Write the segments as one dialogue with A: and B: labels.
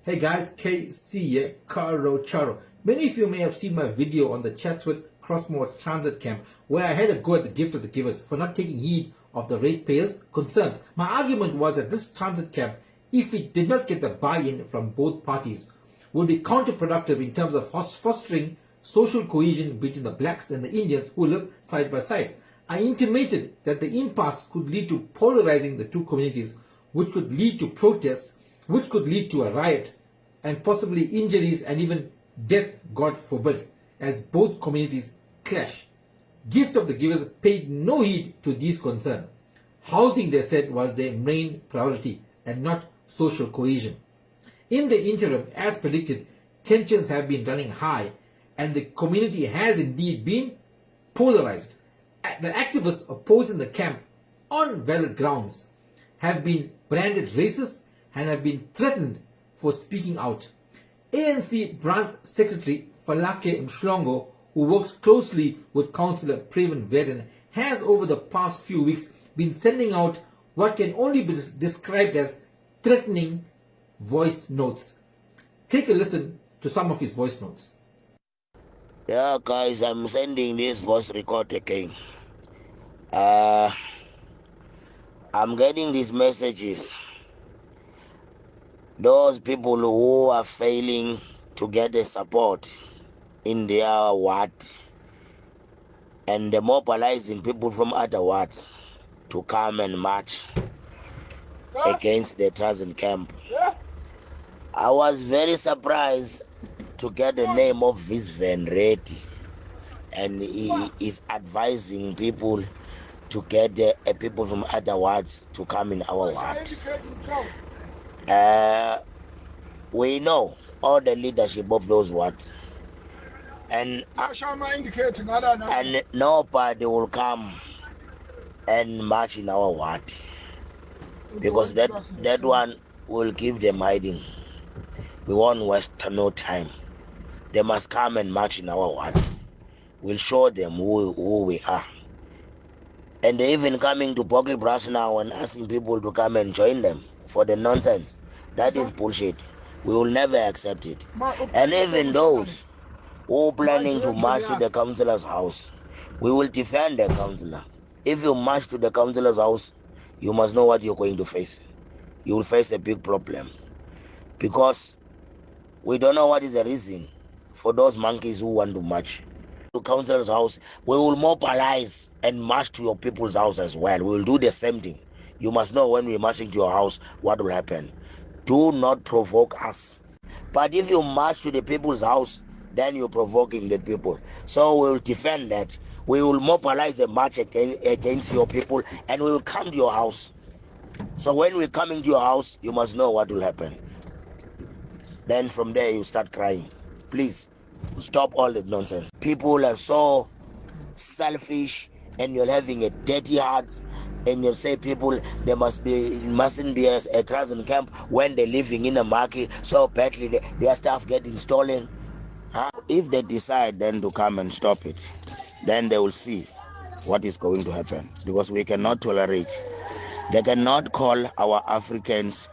A: Hey guys, KC here, Caro Charo. Many of you may have seen my video on the Chatsworth Crossmoor Transit Camp where I had a go at the gift of the givers for not taking heed of the ratepayers' concerns. My argument was that this transit camp, if it did not get the buy-in from both parties, would be counterproductive in terms of fostering social cohesion between the blacks and the Indians who live side by side. I intimated that the impasse could lead to polarizing the two communities, which could lead to protests, which could lead to a riot, and possibly injuries and even death, God forbid, as both communities clash. Gift of the givers paid no heed to these concerns. Housing, they said, was their main priority and not social cohesion. In the interim, as predicted, tensions have been running high and the community has indeed been polarized. The activists opposing the camp on valid grounds have been branded racist and have been threatened for speaking out. ANC Branch Secretary Falake Mshlongo, who works closely with Councillor Preven Veden, has over the past few weeks been sending out what can only be described as threatening voice notes. Take a listen to some of his voice notes.
B: Yeah, guys, I'm sending this voice record again. I'm getting these messages. Those people who are failing to get the support in their ward and they're mobilizing people from other wards to come and march against the transit camp. I was very surprised to get the name of Visven Reddy, and he is advising people to get the people from other wards to come in our ward. We know all the leadership of those wards, and nobody will come and march in our ward because that one will give them hiding. We won't waste no time. They must come and march in our ward. We'll show them who we are. And they're even coming to Boggle Brass now and asking people to come and join them for the nonsense. That is bullshit. We will never accept it. And even those who are planning to march to the councillor's house, we will defend the councillor. If you march to the councillor's house, you must know what you're going to face. You will face a big problem. Because we don't know what is the reason for those monkeys who want to march to councillor's house. We will mobilize and march to your people's house as well. We will do the same thing. You must know when we're marching to your house what will happen. Do not provoke us. But if you march to the people's house, then you're provoking the people. So we will defend that. We will mobilize a march against your people and we will come to your house. So when we're coming to your house, you must know what will happen. Then from there you start crying. Please stop all the nonsense. People are so selfish and you're having a dirty heart, and you say people mustn't be a transit camp when they're living in a market so badly their stuff getting stolen. If they decide then to come and stop it, then they will see what is going to happen, because we cannot tolerate. They cannot call our Africans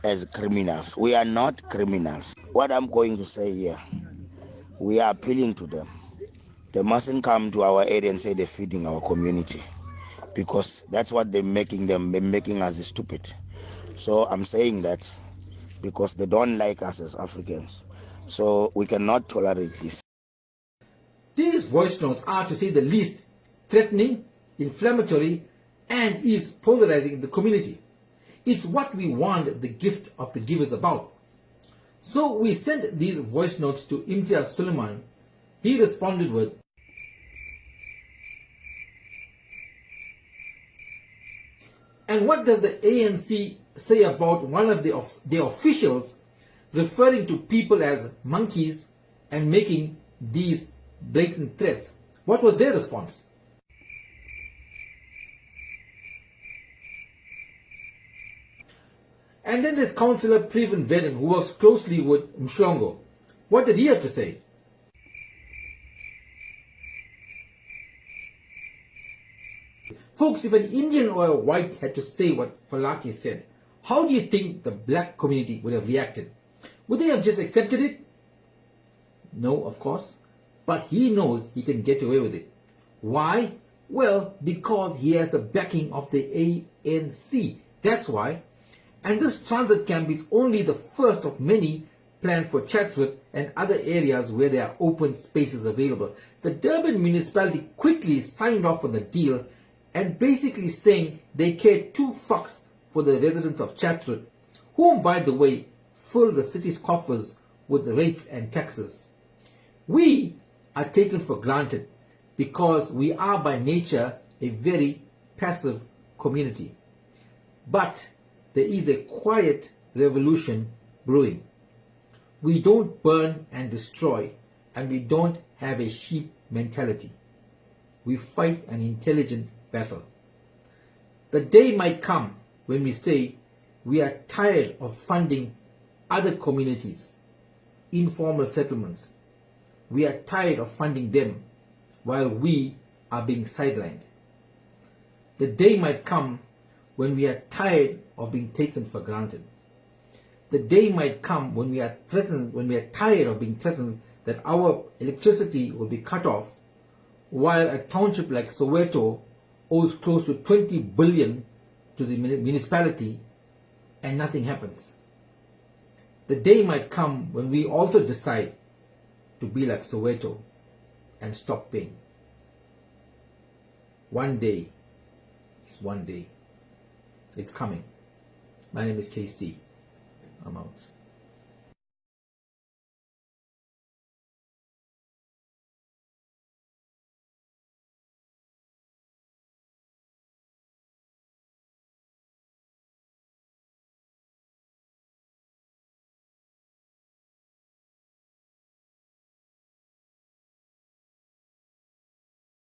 B: as criminals. We are not criminals. What I'm going to say here, we are appealing to them. They mustn't come to our area and say they're feeding our community, because that's what they're making us stupid. So I'm saying that because they don't like us as Africans. So we cannot tolerate this.
A: These voice notes are, to say the least, threatening, inflammatory, and is polarizing the community. It's what we want the gift of the givers about. So we sent these voice notes to Imtiaz Suleiman. He responded with, and what does the ANC say about one of their officials referring to people as monkeys and making these blatant threats? What was their response? And then there's Councillor Preven Veden, who works closely with Mshlongo. What did he have to say? Folks, if an Indian or a white had to say what Falake said, how do you think the black community would have reacted? Would they have just accepted it? No, of course. But he knows he can get away with it. Why? Well, because he has the backing of the ANC. That's why. And this transit camp is only the first of many planned for Chatsworth and other areas where there are open spaces available. The Durban municipality quickly signed off on the deal and basically saying they care 2 fucks for the residents of Chatsworth, whom, by the way, fill the city's coffers with rates and taxes. We are taken for granted because we are by nature a very passive community. But there is a quiet revolution brewing. We don't burn and destroy, and we don't have a sheep mentality. We fight an intelligent battle. The day might come when we say we are tired of funding other communities, informal settlements. We are tired of funding them while we are being sidelined. The day might come when we are tired of being taken for granted. The day might come when we are tired of being threatened that our electricity will be cut off, while a township like Soweto owes close to 20 billion to the municipality and nothing happens. The day might come when we also decide to be like Soweto and stop paying. One day is one day. It's coming. My name is KC. I'm out.